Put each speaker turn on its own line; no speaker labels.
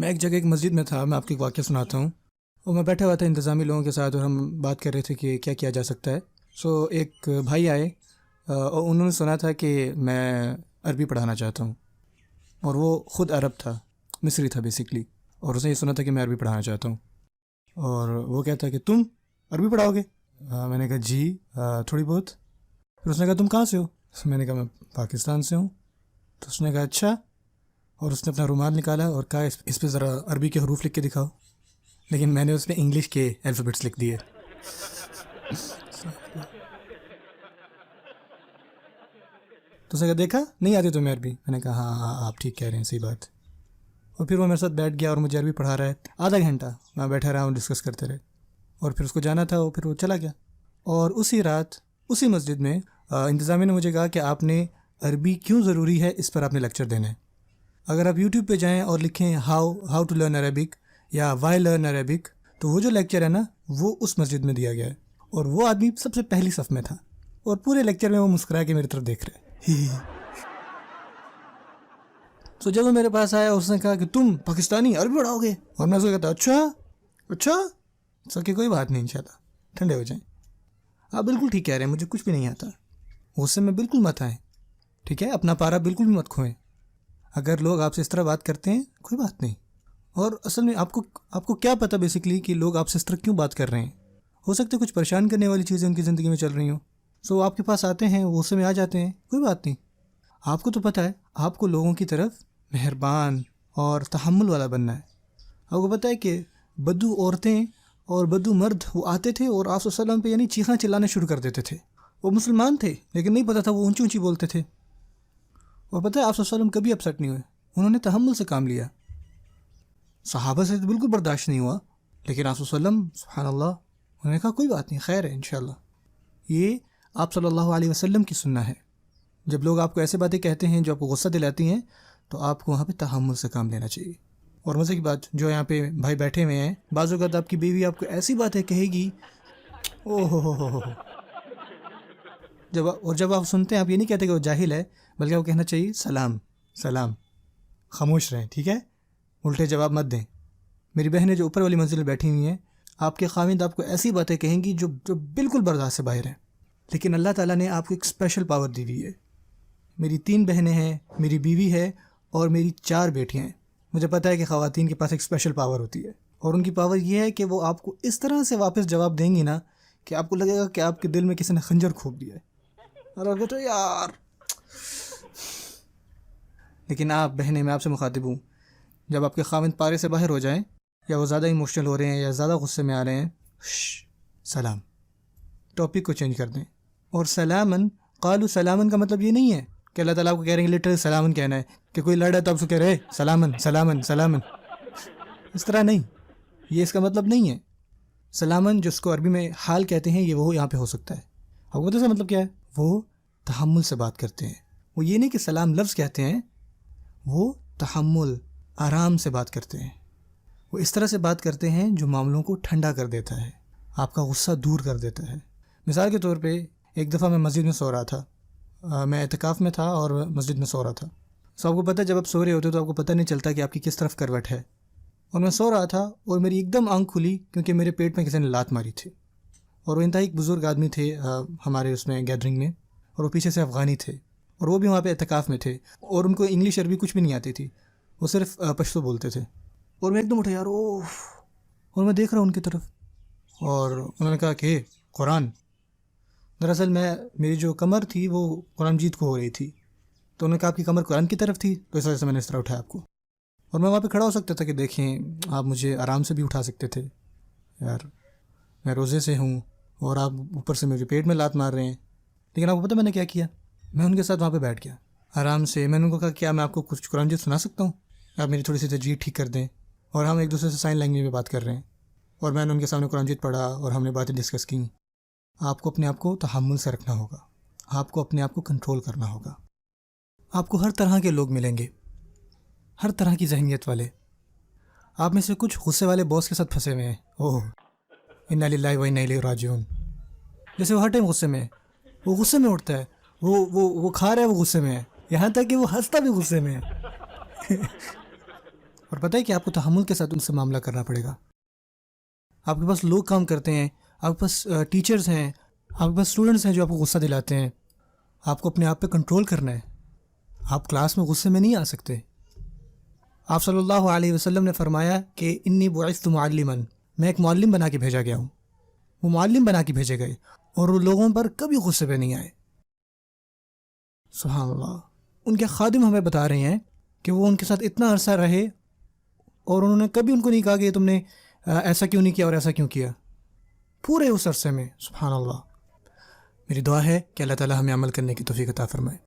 میں ایک جگہ ایک مسجد میں تھا. میں آپ کو ایک واقعہ سناتا ہوں. اور میں بیٹھا ہوا تھا انتظامی لوگوں کے ساتھ اور ہم بات کر رہے تھے کہ کیا کیا جا سکتا ہے. ایک بھائی آئے اور انہوں نے سنا تھا کہ میں عربی پڑھانا چاہتا ہوں. اور وہ خود عرب تھا, مصری تھا بیسکلی. اور اس نے یہ سنا تھا کہ میں عربی پڑھانا چاہتا ہوں. اور وہ کہتا ہے کہ تم عربی پڑھاؤ گے؟ میں نے کہا جی تھوڑی بہت. پھر اس نے کہا تم کہاں سے ہو؟ میں نے کہا میں پاکستان سے ہوں. تو اس نے کہا اچھا. اور اس نے اپنا رومال نکالا اور کہا اس پہ ذرا عربی کے حروف لکھ کے دکھاؤ. لیکن میں نے اس پہ انگلش کے الفابیٹس لکھ دیے. تو اس نے کہا دیکھا نہیں آتی تمہیں عربی؟ میں نے کہا ہاں آپ ٹھیک کہہ رہے ہیں, صحیح بات. اور پھر وہ میرے ساتھ بیٹھ گیا اور مجھے عربی پڑھا رہا ہے. آدھا گھنٹہ میں بیٹھا رہا ہوں, ڈسکس کرتے رہے. اور پھر اس کو جانا تھا, اور پھر وہ چلا گیا. اور اسی رات اسی مسجد میں انتظامیہ نے مجھے کہا کہ آپ نے عربی کیوں ضروری ہے اس پر آپ نے لیکچر دینا ہے. اگر آپ یوٹیوب پہ جائیں اور لکھیں ہاؤ ٹو لرن عربک یا وائی لرن عربک, تو وہ جو لیکچر ہے نا وہ اس مسجد میں دیا گیا ہے. اور وہ آدمی سب سے پہلی صف میں تھا اور پورے لیکچر میں وہ مسکرا کے میری طرف دیکھ رہے. تو جب وہ میرے پاس آیا اس نے کہا کہ تم پاکستانی عربی پڑھاؤ گے؟ اور میں اس کو کہتا اچھا سر کہ کوئی بات نہیں, انشاءاللہ ٹھنڈے ہو جائیں. آپ بالکل ٹھیک کہہ رہے ہیں, مجھے کچھ بھی نہیں آتا. غصے میں بالکل مت آئیں, ٹھیک ہے؟ اپنا پارا بالکل بھی مت کھوئیں. اگر لوگ آپ سے اس طرح بات کرتے ہیں کوئی بات نہیں. اور اصل میں آپ کو کیا پتہ بیسکلی کہ لوگ آپ سے اس طرح کیوں بات کر رہے ہیں. ہو سکتا ہے کچھ پریشان کرنے والی چیزیں ان کی زندگی میں چل رہی ہوں. سو آپ کے پاس آتے ہیں, وہ غصے میں آ جاتے ہیں, کوئی بات نہیں. آپ کو تو پتہ ہے آپ کو لوگوں کی طرف مہربان اور تحمل والا بننا ہے. آپ کو پتہ ہے کہ بدو عورتیں اور بدو مرد وہ آتے تھے اور آپ صلی اللہ علیہ وسلم پہ یعنی چیخنا چلانا شروع کر دیتے تھے. وہ مسلمان تھے لیکن نہیں پتہ تھا, وہ اونچی اونچی بولتے تھے. اور پتہ ہے آپ صلی اللہ علیہ وسلم کبھی اپسٹ نہیں ہوئے, انہوں نے تحمل سے کام لیا. صحابہ سے تو بالکل برداشت نہیں ہوا, لیکن آپ صلی اللہ علیہ وسلم سبحان اللہ انہوں نے کہا کوئی بات نہیں, خیر ہے انشاءاللہ. یہ آپ صلی اللہ علیہ وسلم کی سنت ہے. جب لوگ آپ کو ایسے باتیں کہتے ہیں جو آپ کو غصہ دلاتی ہیں تو آپ کو وہاں پہ تحمل سے کام لینا چاہیے. اور مزے کی بات, جو یہاں پہ بھائی بیٹھے ہوئے ہیں, بعض اوقات آپ کی بیوی آپ کو ایسی باتیں کہے گی او ہو. جب آپ سنتے ہیں آپ یہ نہیں کہتے کہ وہ جاہل ہے, بلکہ وہ کہنا چاہیے سلام, خاموش رہیں, ٹھیک ہے, الٹے جواب مت دیں. میری بہنیں جو اوپر والی منزل میں بیٹھی ہوئی ہیں, آپ کے خاوند آپ کو ایسی باتیں کہیں گی جو بالکل برداشت سے باہر ہیں. لیکن اللہ تعالیٰ نے آپ کو ایک اسپیشل پاور دی ہوئی ہے. میری 3 بہنیں ہیں, میری بیوی ہے اور میری 4 بیٹیاں ہیں. مجھے پتہ ہے کہ خواتین کے پاس ایک اسپیشل پاور ہوتی ہے, اور ان کی پاور یہ ہے کہ وہ آپ کو اس طرح سے واپس جواب دیں گی نا کہ آپ کو لگے گا کہ آپ کے دل میں کسی نے خنجر کھوپ دیا ہے. اور آپ کہتے ہو یار. لیکن آپ بہنیں, میں آپ سے مخاطب ہوں, جب آپ کے خاوند پارے سے باہر ہو جائیں یا وہ زیادہ ایموشنل ہو رہے ہیں یا زیادہ غصے میں آ رہے ہیں, سلام, ٹاپک کو چینج کر دیں. اور سلامن قالوا سلامن کا مطلب یہ نہیں ہے کہ اللہ تعالیٰ آپ کو کہہ رہے ہیں لٹرل سلامن کہنا ہے, کہ کوئی لڑا تو آپ سے کہہ رہے سلامن. اس طرح نہیں, یہ اس کا مطلب نہیں ہے. سلامن جس کو عربی میں حال کہتے ہیں, یہ وہ یہاں پہ ہو سکتا ہے. آپ کو پتہ ہے مطلب کیا ہے؟ وہ تحمل سے بات کرتے ہیں. وہ یہ نہیں کہ سلام لفظ کہتے ہیں, وہ تحمل آرام سے بات کرتے ہیں. وہ اس طرح سے بات کرتے ہیں جو معاملوں کو ٹھنڈا کر دیتا ہے, آپ کا غصہ دور کر دیتا ہے. مثال کے طور پہ ایک دفعہ میں مسجد میں سو رہا تھا, میں اعتکاف میں تھا اور مسجد میں سو رہا تھا. سو آپ کو پتہ ہے جب آپ سو رہے ہوتے تو آپ کو پتہ نہیں چلتا کہ آپ کی کس طرف کروٹ ہے. اور میں سو رہا تھا اور میری ایک دم آنکھ کھلی کیونکہ میرے پیٹ میں کسی نے لات ماری تھی. اور وہ انتہائی ایک بزرگ آدمی تھے ہمارے اس میں گیدرنگ میں, اور وہ پیچھے سے افغانی تھے, اور وہ بھی وہاں پہ اعتکاف میں تھے, اور ان کو انگلش عربی کچھ بھی نہیں آتی تھی, وہ صرف پشتو بولتے تھے. اور میں ایک دم اٹھا یار اوف, اور میں دیکھ رہا ہوں ان کی طرف, اور انہوں نے کہا کہ قرآن. دراصل میری جو کمر تھی وہ قرآن مجید کو ہو رہی تھی, تو انہوں نے کہا آپ کی کمر قرآن کی طرف تھی, تو اس وجہ سے میں نے اس طرح اٹھایا آپ کو. اور میں وہاں پہ کھڑا ہو سکتا تھا کہ دیکھیں آپ مجھے آرام سے بھی اٹھا سکتے تھے, یار میں روزے سے ہوں اور آپ اوپر سے میرے پیٹ میں لات مار رہے ہیں. لیکن آپ کو پتہ میں نے کیا کیا؟ میں ان کے ساتھ وہاں پہ بیٹھ گیا آرام سے. میں نے ان کو کہا کیا میں آپ کو کچھ قرآن مجید سنا سکتا ہوں, آپ میری تھوڑی سی تجوید ٹھیک کر دیں. اور ہم ایک دوسرے سے سائن لینگویج میں بات کر رہے ہیں, اور میں نے ان کے سامنے قرآن مجید پڑھا اور ہم نے باتیں ڈسکس کیں. آپ کو اپنے آپ کو تحمل سے رکھنا ہوگا, آپ کو اپنے آپ کو کنٹرول کرنا ہوگا. آپ کو ہر طرح کے لوگ ملیں گے, ہر طرح کی ذہنیت والے. آپ میں سے کچھ غصے والے باس کے ساتھ پھنسے ہوئے ہیں, اوہ انا للہ و انا الیہ راجعون. جیسے وہ ہر ٹائم غصے میں ہے, وہ غصے میں اٹھتا ہے, وہ کھا رہا ہے, وہ غصے میں ہے, یہاں تک کہ وہ ہنستا بھی غصے میں ہے. اور پتہ ہے کہ آپ کو تحمل کے ساتھ ان سے معاملہ کرنا پڑے گا. آپ کے پاس لوگ کام کرتے ہیں، آپ کے پاس ٹیچرز ہیں، آپ کے پاس اسٹوڈنٹس ہیں جو آپ کو غصہ دلاتے ہیں. آپ کو اپنے آپ پہ کنٹرول کرنا ہے. آپ کلاس میں غصے میں نہیں آ سکتے. آپ صلی اللہ علیہ وسلم نے فرمایا کہ انی بعثت معلما، میں ایک معلم بنا کے بھیجا گیا ہوں. وہ معلم بنا کے بھیجے گئے اور وہ لوگوں پر کبھی غصے پہ نہیں آئے. سبحان اللہ. ان کے خادم ہمیں بتا رہے ہیں کہ وہ ان کے ساتھ اتنا عرصہ رہے اور انہوں نے کبھی ان کو نہیں کہا کہ تم نے ایسا کیوں نہیں کیا اور ایسا کیوں کیا، پورے اس عرصے میں. سبحان اللہ. میری دعا ہے کہ اللہ تعالی ہمیں عمل کرنے کی توفیق عطا فرمائے.